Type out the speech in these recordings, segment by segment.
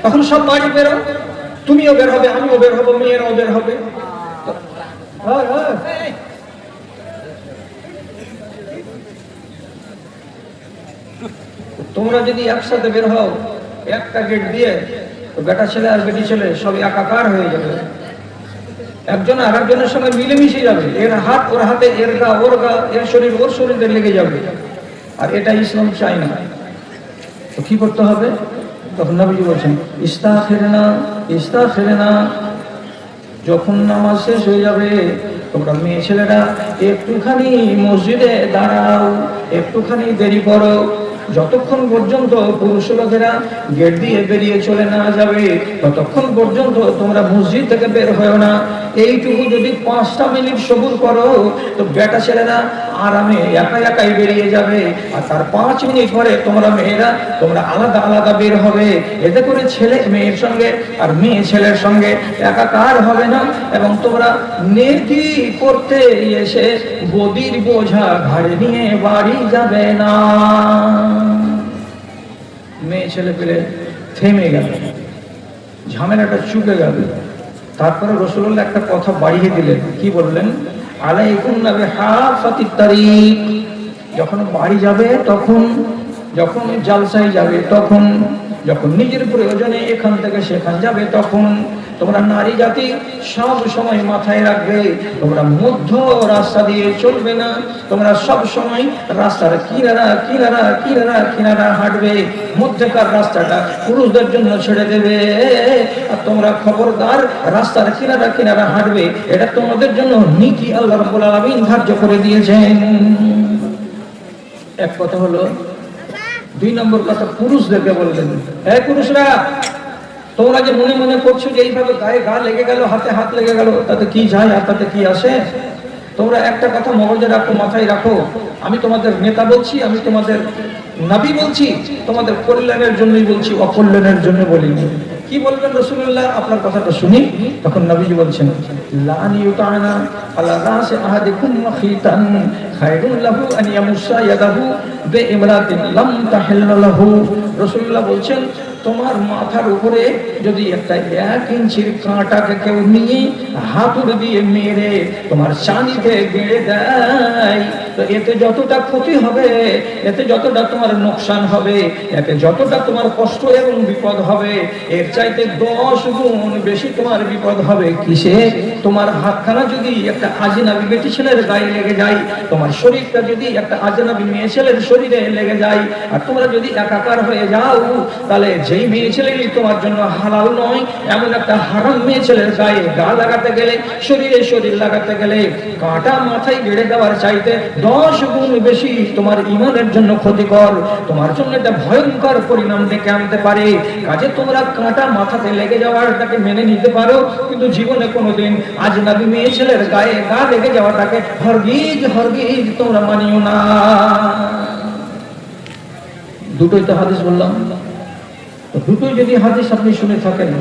তখন সব বাড়ি বেরো, তুমিও বের হবে, আমিও বের হবো, মেয়েরাও বের হবে। তোমরা যদি একসাথে বের হও একটা গেট দিয়ে, তো বেটা ছেলে আর বেটি ছেলে সব একাকার হয়ে যাবে, একজন আর একজনের সঙ্গে মিলেমিশে যাবে, এর হাত ওর হাতে, এর গা ওর গা, এর শরীর ওর শরীরে লেগে যাবে। আর এটা ইসলাম চাই না। তো কি করতে হবে? তখন নবীজি বলছেন ইস্তাগফিরনা ইস্তাগফিরনা। যখন নামাজ শেষ হয়ে যাবে তোমরা মেয়ে ছেলেরা একটুখানি মসজিদে দাঁড়াও, একটুখানি দেরি করো, যতক্ষণ পর্যন্ত পুরুষ লোকেরা গেট দিয়ে বেরিয়ে চলে না যাবে ততক্ষণ পর্যন্ত তোমরা মসজিদ থেকে বের হয় না। এইটুকু যদি 5টা মিনিট সবুর করো তো বেটা ছেলেরা আরামে একা একাই বেরিয়ে যাবে, আর তার 5 মিনিট পরে তোমরা মেয়েরা তোমরা আলাদা আলাদা বের হবে। এতে করে ছেলে মেয়ের সঙ্গে আর মেয়ে ছেলের সঙ্গে একাকার হবে না, এবং তোমরা নেকি করতে এসে গদির বোঝা ঘাড়ে নিয়ে বাড়ি যাবে না। মেয়ে ছেলে পেলে থেমে গেল, ঝামেলাটা চুকে গেল। তারপরে রাসূলুল্লাহ একটা কথা বাড়িয়ে দিলেন, কি বললেন? আলাইকুম বিহাফাতিত তারিক। যখন বাড়ি যাবে তখন, যখন জালসায় যাবে তখন, যখন নিজের প্রয়োজনে এখান থেকে সেখান যাবে তখন তোমরা নারী জাতি সব সময় মাথায় রাখবে, তোমরা মধ্য রাস্তা দিয়ে চলবে না, তোমরা সব সময় রাস্তার কিনারা কিনারা কিনারা কিনারা হাঁটবে। মধ্যকার রাস্তাটা পুরুষদের জন্য ছেড়ে দেবে, আর তোমরা খবরদার রাস্তার কিনারা কিনারা হাঁটবে। এটা তোমাদের জন্য নীতি আল্লাহ রাব্বুল আলামিন ধার্য করে দিয়েছেন। এক কথা হলো। 2 নম্বর কথা পুরুষদেরকে বললেন, হে পুরুষরা, তোমরা যে মনে মনে করছো যে এইভাবে গায়ে গা লেগে গেল, হাতে হাত লেগে গেল, তাতে কি যায় আর তাতে কি আসে? তোমরা একটা কথা মগজে রাখো, মাথায় রাখো, আমি তোমাদের নেতা বলছি, আমি তোমাদের নবী বলছি, তোমাদের কল্যাণের জন্যই বলছি, অকল্যাণের জন্য বলিনি। কি বলবেন রাসূলুল্লাহ? আপনার কথাটা শুনি। তখন নবীজি বলছেন লান ইউতানা আলা রাসি আহাদিকুম মাখিতান খায়রুন লাহু আন ইয়ামুসা ইয়াদাহু বিইমরাতিন লাম তাহিল্লা লাহু। রাসূলুল্লাহ বলছেন তোমার মাথার উপরে যদি একটা 1 ইঞ্চির কাঁটাকে কেউ নিয়ে হাতুড়ে দিয়ে মেরে তোমার চাঁদিতে গেড়ে দেয়, তো এতে যতটা ক্ষতি হবে, এতে যতটা তোমার নোকসান হবে, এতে যতটা তোমার কষ্ট এবং বিপদ হবে, এর চাইতে 10 গুণ বেশি তোমার বিপদ হবে। কিসে? তোমার হাতখানা যদি একটা আজনাবী বেটি ছেলের গায়ে লেগে যায়, তোমার শরীরটা যদি একটা আজনাবী মেয়ে ছেলের শরীরে লেগে যায়, আর তোমরা যদি একাকার হয়ে যাও, তাহলে যেই মেয়ে ছেলেই তোমার জন্য হালাল নয় এমন একটা হারাম মেয়ে ছেলের গায়ে গা লাগাতে গেলে, শরীরে শরীর লাগাতে গেলে, কাঁটা মাথায় গেড়ে দেওয়ার চাইতে 10 গুণ বেশি তোমার ঈমানের জন্য ক্ষতিকর, তোমার জন্য একটা ভয়ঙ্কর পরিণাম ডেকে আনতে পারে। কাজে তোমরা কাঁটা মাথাতে লেগে যাওয়াটাকে মেনে নিতে পারো, কিন্তু জীবনে কোনোদিন আজনাবী মেয়ে ছেলের গায়ে গা লেগে যাওয়াটাকে হরগিজ হরগিজ তোমরা মানিও না। দুটোই তো হাদিস বললাম। দুটোই যদি হাদিস আপনি শুনে থাকেন,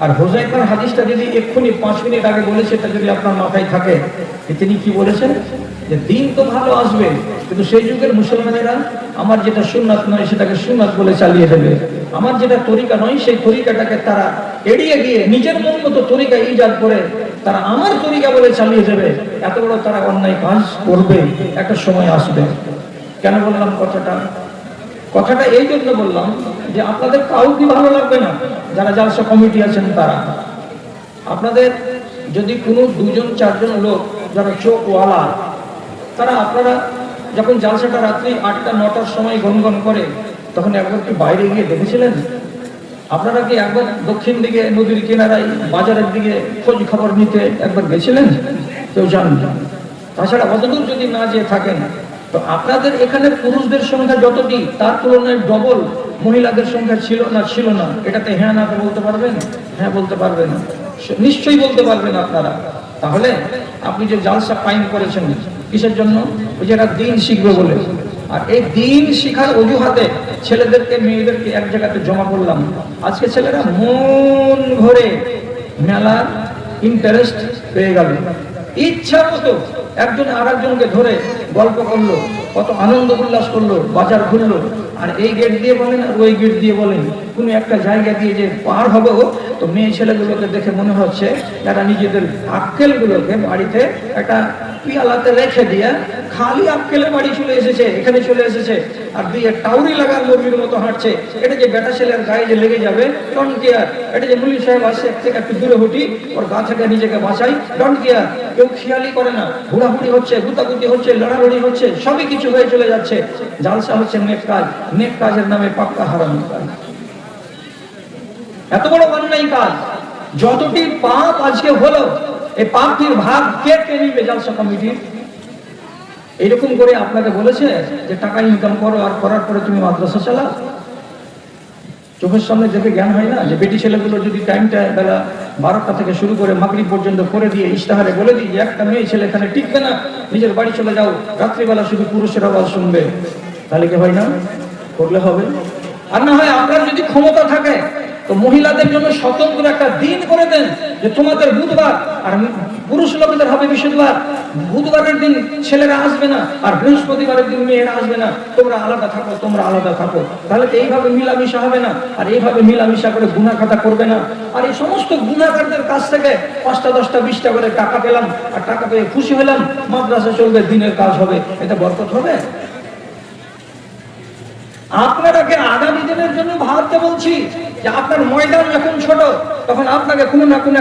আর হুযায়ফার হাদিসটা যদি এক্ষুনি 5 মিনিট আগে বলেছে, এটা যদি আপনার মাথায় থাকে, তিনি কি বলেছেন? যে দিন তো ভালো আসবে, কিন্তু সেই যুগের মুসলমানেরা আমার যেটা সুন্নাত নয় সেটাকে সুন্নাত বলে চালিয়ে দেবে, আমার যেটা তরিকা নয় সেই তরিকাটাকে তারা এড়িয়ে গিয়ে নিজের মন মতো তরিকা ইজাদ করে তারা আমার তরিকা বলে চালিয়ে দেবে। এত বড় তারা অন্যায় কাজ করবে, একটা সময় আসবে। কেন বললাম কথাটা? কথাটা এই জন্য বললাম যে আপনাদের কাউকে ভালো লাগবে না, যারা জালসা কমিটি আছেন তারা। আপনাদের যদি কোনো 2-4 জন লোক যারা চোখওয়ালা, তারা আপনারা যখন জালসাটা রাত্রি 8টা-9টার সময় গনগন করে, তখন একবার কি বাইরে গিয়ে দেখেছিলেন? আপনারা কি একবার দক্ষিণ দিকে নদীর কিনারায় বাজারের দিকে খোঁজ খবর নিতে একবার গেছিলেন? কেউ জানেন না। তাছাড়া অতদূর যদি না যেয়ে থাকেন, তো আপনাদের এখানে পুরুষদের সংখ্যা যতটি, তার তুলনায় ডবল মহিলাদের সংখ্যা ছিল না। এটাতে হ্যাঁ না বলতে পারবেন? হ্যাঁ বলতে পারবেন, নিশ্চয়ই বলতে পারবেন আপনারা। তাহলে আপনি যে জালসা কায়েম করেছেন কিসের জন্য? ওই যে এরা দিন শিখবে বলে। আর এই দিন শিখার অজুহাতে ছেলেদেরকে মেয়েদেরকে এক জায়গাতে জমা করলাম। আজকে ছেলেরা মন ভরে মেলার ইন্টারেস্ট পেয়ে গেল, ইচ্ছা মতো একজন আর একজনকে ধরে গল্প করলো, কত আনন্দ উল্লাস করলো, বাজার ঘুরলো। আর এই গেট দিয়ে বলেন আর ওই গেট দিয়ে বলেন, কোনো একটা জায়গা দিয়ে যে পার হবে, তো মেয়ে ছেলেগুলোকে দেখে মনে হচ্ছে যারা নিজেদের আক্কেলগুলোকে বাড়িতে একটা পিয়ালাতে রেখে দিয়ে খালি আক্কেলে বাড়ি চলে এসেছে, এখানে চলে এসেছে, আর দিয়ে টাউরি লাগার মুরগির মতো হাঁটছে। এটা যে বেটা ছেলের গায়ে যে লেগে যাবে, ডোন্ট কেয়ার। এটা যে মুলি সাহেব আসছে থেকে একটু দূরে হটি, ওর গা থেকে নিজেকে বাঁচাই, ডোন্ট কেয়ার। কেউ খেয়ালই করে না, হুড়াহুড়ি হচ্ছে, গুতাগুতি হচ্ছে, লড়ালড়ি হচ্ছে, সবই কিছু হয়ে চলে যাচ্ছে। জালসা হচ্ছে নেক কাজ, নেক কাজের নামে পাক্কা হারামি কাজ। এত বড় অন্যায় কাজ, যতটি পাপ আজকে হলো, এই পাপটির ভাগ কে নিবে? জালসা কমিটির। এইরকম করে আপনাকে বলেছে যে টাকা ইনকাম করো, আর করার পরে তুমি মাদ্রাসা চালাও। চোখের সামনে দেখে জ্ঞান হয় না যে বেটি ছেলেগুলো যদি টাইমটা বেলা 12টা থেকে শুরু করে মাগরিব পর্যন্ত করে দিয়ে ইশতেহারে বলে দিই যে একটা মেয়ে ছেলে এখানে টিকবে না, নিজের বাড়ি চলে যাও, রাত্রিবেলা শুধু পুরুষের আওয়াজ শুনবে, তাহলে কি হয় না? করলে হবে। আর না হয় আপনার যদি ক্ষমতা থাকে তো মহিলাদের জন্য স্বতন্ত্র একটা দিন করে দেন, যে তোমাদের বুধবার আর পুরুষ লোকদের হবে বৃহস্পতিবার। বুধবারের দিন ছেলেরা আসবে না, আর বৃহস্পতিবারের দিন মেয়েরা আসবে না, তোমরা আলাদা থাকো, তোমরা আলাদা থাকো। তাহলে তো এইভাবে মিলামিশা হবে না, আর এইভাবে মিলামিশা করে গুনাহ খাতা করবে না। আর এই সমস্ত গুনাহগারদের কাছ থেকে 5টা 10টা 20টা করে টাকা পেলাম, আর টাকা পেয়ে খুশি হলাম, মাদ্রাসা চলবে, দিনের কাজ হবে, এটা বরকত হবে? আপনাকে আগামী দিনের জন্য ভাবতে বলছি যে আপনার ময়দান যখন ছোট, তখন আপনাকে কোনো না কোনো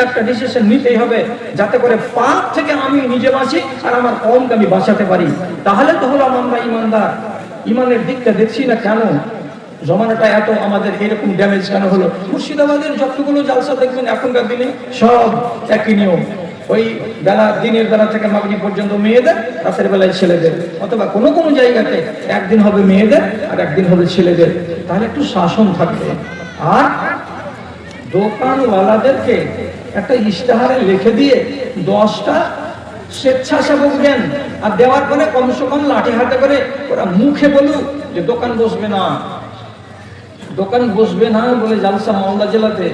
একটা ডিসিশন নিতেই হবে, যাতে করে পাপ থেকে আমি নিজে বাঁচি আর আমার কওমকে আমি বাঁচাতে পারি। তাহলে তো হলাম আমরা ইমানদার। ইমানের দিকটা দেখছি না কেন? জমানাটা এত আমাদের এরকম ড্যামেজ কেন হলো? মুর্শিদাবাদের যতগুলো জালসা দেখবেন এখনকার দিনে সব একই নিয়ম। ওই বেলা, দিনের বেলা থেকে মাগরিব পর্যন্ত মেয়েদের, রাতের বেলায় ছেলেদের, অথবা কোনো কোনো জায়গাতে একদিন হবে মেয়েদের আর একদিন হবে ছেলেদের। তাহলে একটু শাসন থাকবে। আর দোকানওয়ালাদেরকে একটা ইশতেহারে লিখে দিয়ে 10টা স্বেচ্ছাসেবক দেন, আর দেওয়ার পরে কমসে কম লাঠি হাতে করে ওরা মুখে বলুক যে দোকান বসবে না, দোকান বসবে না বলে জালসা মালদা জেলাতে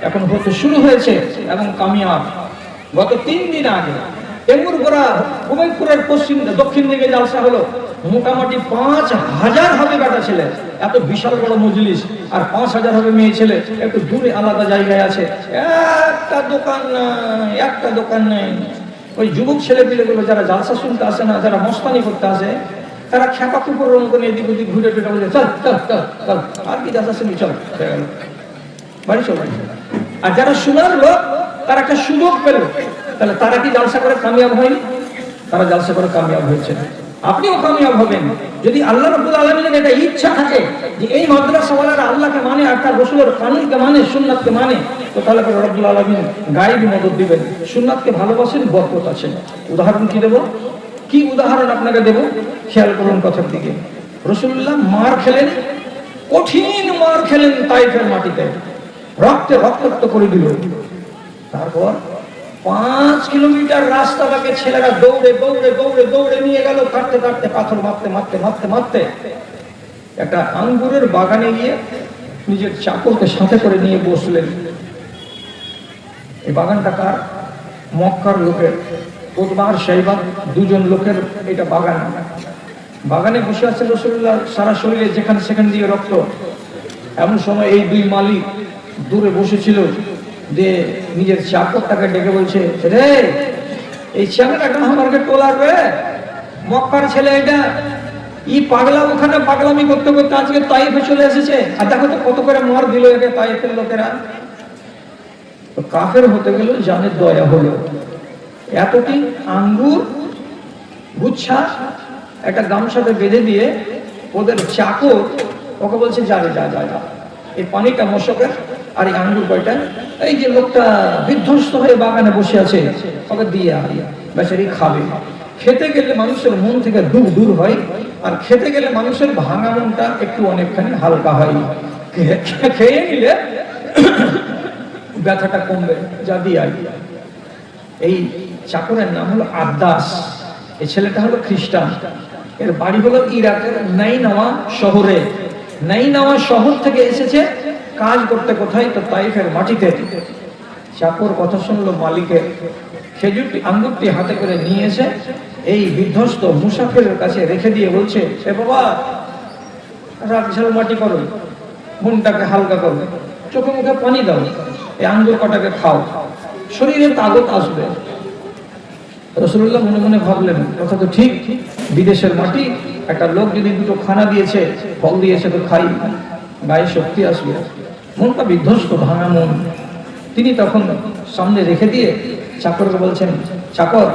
এখন হতে শুরু হয়েছে এবং কামিয়াব। গত 3 দিন আগে টেঙ্গুরগোড়া উদয়পুরের দক্ষিণ দিকে জালসা হলো, মোটামুটি 5000 হবে বেটা ছেলে, এত বিশাল বড় মজলিস, আর 5000 হবে মেয়ে ছেলে। একটু দূরে আলাদা জায়গায় আছে, একটা দোকান নেই। ওই যুবক ছেলেপিলেগুলো যারা জালসা শুনতে আসে না, যারা মস্তানি করতে আসে, তারা খেপা কুকুরের মতন এদিক ওদিক ঘুরে টুরে বলে চল চল চল চল, আর কি জালসা শুনি, চল বাড়ি চল বাড়ি। আর যারা শোনার লোক, তারা একটা সুযোগ পেল, তাহলে তারা কি জালসা করে কামিয়াব হয়নি? তারা জালসা করে কামিয়াব হয়েছে। আপনিও কামিয়াব হবেন যদি আল্লাহ রাব্বুল আলামিনের এটা ইচ্ছা থাকে যে এই মাদ্রাসাওয়ালারা আল্লাহকে মানে আর তার রাসূলের কানুনকে মানে, সুন্নাতকে মানে, তো তাহলে রব্বুল আলামিন গায়েবী মদদ দিবেন। সুন্নাতকে ভালোবাসেন, বরকত আছে। উদাহরণ কি দেব? কি উদাহরণ আপনাকে দেব? খেয়াল করুন কথার দিকে। রাসূলুল্লাহ মার খেলেন, কঠিন মার খেলেন তায়েফের মাটিতে, রক্তে রক্তাক্ত করে দিল। তারপর 5 কিলোমিটার রাস্তাটাকে ছেলেরা দৌড়ে দৌড়ে দৌড়ে দৌড়ে নিয়ে গেল, কাটতে কাটতে, পাথর মারতে মারতে মারতে মারতে একটা আঙ্গুরের বাগানে গিয়ে নিজের চাকরকে সাথে করে নিয়ে বসলেন। এই বাগানটা কার? মক্কার লোকের, উতবার শাইবা, 2 জন লোকের এটা বাগান। বাগানে বসে আছে রাসূলুল্লাহ, সারা শরীরে যেখানে সেখানে দিয়ে রক্ত। এমন সময় এই 2 মালিক দূরে বসেছিল, যে নিজের চাকরটাকে ডেকে বলছে, রে এই চ্যাংড়াটা আমাকে টোলার রে, মক্কার ছেলে এটা, ই পাগলা ওখানে পাগলামি করতে করতে আজকে তাইফে চলে এসেছে, আর দেখো তো কত করে মার দিল একে তাইফের লোকেরা। তো কাফের হতে গেল, জানের দয়া হলো। এতটি আঙ্গুর গুচ্ছা একটা গামছাতে বেঁধে দিয়ে ওদের চাকর ওকে বলছে, যাবে যা যা যা, এই পানিটা মশকের আর এই আঙ্গুর কয়টা, এই যে লোকটা বিধ্বস্ত হয়ে বাগানে বসে আছে, ওকে দিয়ে বেচারি খাবে। খেতে গেলে মানুষের মন থেকে দুঃখ দূর হয়, আর খেতে গেলে মানুষের ভাঙা মনটা একটু অনেকখানি হালকা হয়। খেয়ে নিলে ব্যথাটা কমবে, যা দিয়ে আই। এই চাকরের নাম হলো আব্দাস। এই ছেলেটা হলো খ্রিস্টান, এর বাড়ি হলো ইরাকের নাইনাওয়া শহরে। নাইনাওয়া শহর থেকে এসেছে কাজ করতে কোথায়? তো তাইফের মাটিতে। চাকর কথা শুনলো মালিকের, খেজুরটি আঙ্গুরটি হাতে করে নিয়ে এসে এই বিধ্বস্ত মুসাফিরের কাছে রেখে দিয়ে বলছে, এ বাবা রাগ ঝালমাটি করো, মনটাকে হালকা করো, চোখে মুখে পানি দাও, এই আঙ্গুর কটাকে খাও, শরীরে তাগত আসবে। রাসূলুল্লাহ মনে মনে ভাবলেন, কথা তো ঠিক, বিদেশের মাটি, একটা লোক যদি দুটো খানা দিয়েছে, ফল দিয়েছে, তো খাই, গায়ে শক্তি আসবে। মনটা বিধ্বস্ত, ভাঙা মন। তিনি তখন সামনে রেখে দিয়ে চাকরকে বলছেন, চাকর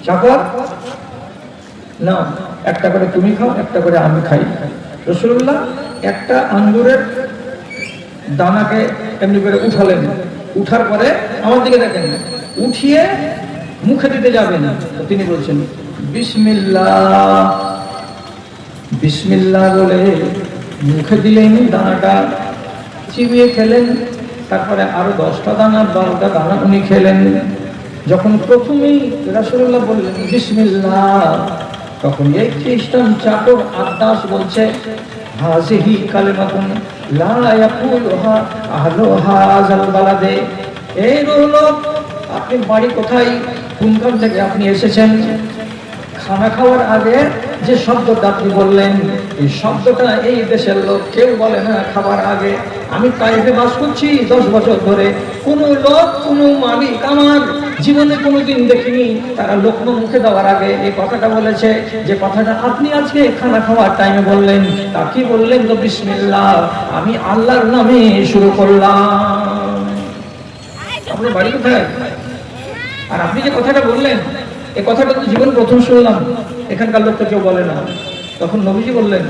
চাকর না, একটা করে তুমি খাও, একটা করে আমি খাই। রাসূলুল্লাহ একটা আঙ্গুরের দানাকে এমনি করে উঠালেন, উঠার পরে আমার দিকে দেখেন, উঠিয়ে মুখে দিতে যাবেন, তিনি বলছেন বিসমিল্লাহ, বিসমিল্লাহ বলে মুখে দিলেন, দানাটা চিবিয়ে খেলেন, তারপরে আরো 10টা দানা 12টা দানা উনি খেলেন। যখন প্রথমেই রাসূলুল্লাহ বললেন বিসমিল্লাহ, তখন এই খ্রিস্টান চাকর আদাস বলছে, হাযিহি কালিমাতুন লা ইয়াকুলুহা আহলু হাযাল বালাদে। এই লোক, আপনি বাড়ি কোথায়, কোনখান থেকে আপনি এসেছেন? খানা খাওয়ার আগে যে শব্দটা আপনি বললেন, এই শব্দটা এই দেশের লোক কেউ বলে না খাবার আগে। আমি তাইফে বাস করছি 10 বছর ধরে, কোন লোক, কোন মালিক আমার জীবনে কোনোদিন দেখিনি তারা লোকমা মুখে দেওয়ার আগে এই কথাটা বলেছে। যে কথাটা আপনি আজকে খানা খাওয়ার টাইমে বললেন, তা কি বললেন? তো বিসমিল্লাহ, আমি আল্লাহর নামে শুরু করলাম। আপনার বাড়ি কোথায়? আর আপনি যে কথাটা বললেন, এই কথাটা তো জীবন প্রথম শুনলাম, এখানকার লোক তো কেউ বলে না। তখন নবীজি বললেন,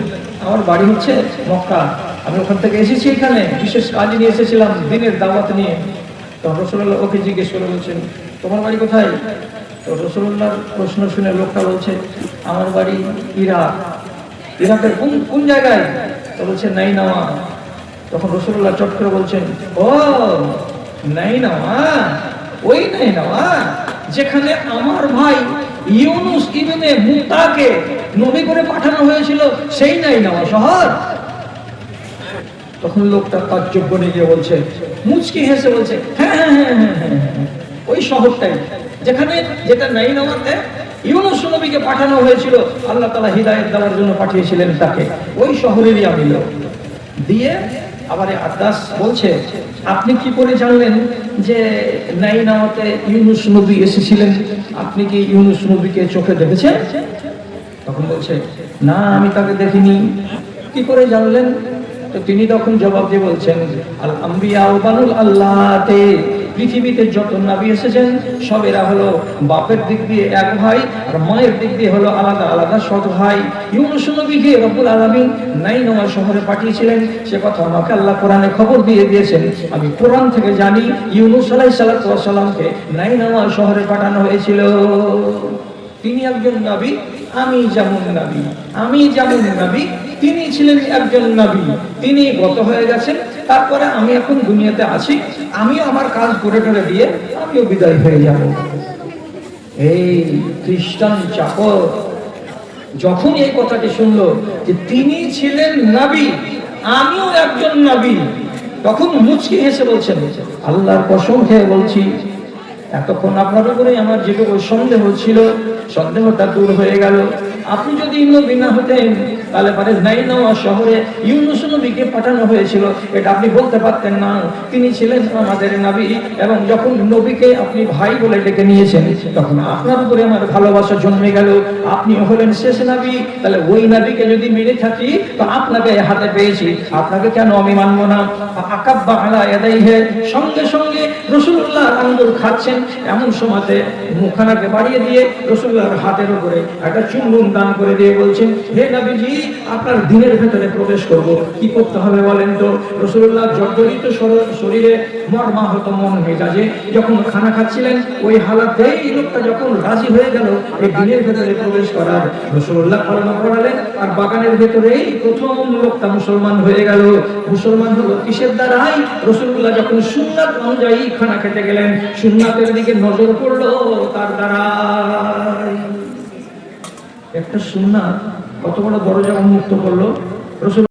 আমার বাড়ি হচ্ছে মক্কা, আমি ওখান থেকে এসেছি, এখানে বিশেষ কাজ নিয়ে এসেছিলাম, দিনের দাওয়াত নিয়ে। তখন রাসূলুল্লাহ ওকে জিজ্ঞেস করে বলছেন, তোমার বাড়ি কোথায়? তো রাসূলুল্লাহর প্রশ্ন শুনে লোকটা বলছে, আমার বাড়ি ইরাক। ইরাকের কোন জায়গায়? তো বলছে নাইনাওয়া। তখন রাসূলুল্লাহ চট করে বলছেন, ও নাইনাওয়া, ওই নাইনাওয়া যেখানে আমার ভাই ইউনুস ইবনে মুত্তাকে নবী করে পাঠানো হয়েছিল, সেই নাইনাওয়া শহর। তখন লোকটা তাজ্জব বনে গিয়ে বলছে, মুচকি হেসে বলছে, হ্যাঁ হ্যাঁ হ্যাঁ হ্যাঁ হ্যাঁ, ওই শহরটাই, যেটা নাইনাওয়াতে ইউনুস নবীকে পাঠানো হয়েছিল, আল্লাহ তাআলা হিদায়াত দেওয়ার জন্য পাঠিয়েছিলেন তাকে, ওই শহরেরই আমি লোক। দিয়ে আবার আদাস বলছে, আপনি কি করে জানলেন যে নাইনাওয়াতে ইউনুস নবী এসেছিলেন? আপনি কি ইউনুস নবীকে চোখে দেখেছেন? তখন বলছে, না, আমি তাকে দেখিনি। কি করে জানলেন? তো তিনি তখন জবাব দিয়ে বলছেন, আল আম্বিয়া ও বানুল আল্লাহতে, পৃথিবীতে যত নবী এসেছেন সব এরা হলো বাপের দিক দিয়ে এক ভাই, আর মায়ের দিক দিয়ে হলো আলাদা আলাদা সৎ ভাই। ইউনুস নবীকে রব্বুল আলামিন নাইনাওয়া শহরে পাঠিয়েছিলেন, সে কথা আমাকে আল্লাহ কোরআনে খবর দিয়ে দিয়েছেন। আমি কোরআন থেকে জানি ইউনুস আলাইহিস সালামকে নাইনাওয়া শহরে পাঠানো হয়েছিল। তিনি একজন নবী, আমি যেমন নবী, আমি যেমন নবী, তিনি ছিলেন একজন নবী। তিনি গত হয়ে গেছেন, তারপরে আমি এখন দুনিয়াতে আছি, আমিও আমার কাজ করে করে দিয়ে আমিও বিদায় হয়ে যাব। এই খ্রিস্টান চাকর যখন এই কথাটি শুনলো যে তিনি ছিলেন নবী, আমিও একজন নবী, তখন মুচকি হেসে বলছেন, আল্লাহর কসম খেয়ে বলছি, এতক্ষণ আপনার উপরে আমার যেটুকু সন্দেহ ছিল, সন্দেহটা দূর হয়ে গেল। আপনি যদি নবী না হতেন, তাহলে পরে নাইনাওয়া শহরে ইউনুস নবীকে পাঠানো হয়েছিল, এটা আপনি বলতে পারতেন না। তিনি ছিলেন আমাদের নবী, এবং যখন নবীকে আপনি ভাই বলে ডেকে নিয়েছেন, তখন আপনার উপরে আমার ভালোবাসা জন্মে গেল। আপনিও হলেন শেষ নবী, তাহলে ওই নবীকে যদি মেনে থাকি, তো আপনাকে হাতে পেয়েছি, আপনাকে কেন আমি মানবো না? আকাব্বা আলা ইয়াদাইহি, সঙ্গে সঙ্গে রাসূলুল্লাহ আঙ্গুর খাচ্ছেন, এমন সময়তে মুখখানাকে বাড়িয়ে দিয়ে রাসূলুল্লাহর হাতের উপরে একটা চুম্বন দান করে দিয়ে বলছেন, হে নবীজি, আপনার দিনের ভেতরে প্রবেশ করব, কি করতে হবে বলেন তো? রাসূলুল্লাহ জর্জরিত শরীরে, মর্মাহত মন মেজাজে যখন খানা খাচ্ছিলেন, ওই হালাতেই লোকটা যখন রাজি হয়ে গেল এই দিনের ভেতরে প্রবেশ করার, রাসূলুল্লাহ কলমা পড়ালেন, আর বাগানের ভেতরেই প্রথম লোকটা মুসলমান হয়ে গেল। মুসলমান হলো কিসের দ্বারাই? রাসূলুল্লাহ যখন সুন্নাত অনুযায়ী খানা খেতে গেলেন, সুন্নাতের দিকে নজর পড়লো তার দ্বারাই। একটা সুন্নাত কত বড় দরজা উন্মুক্ত করলো। রাসূল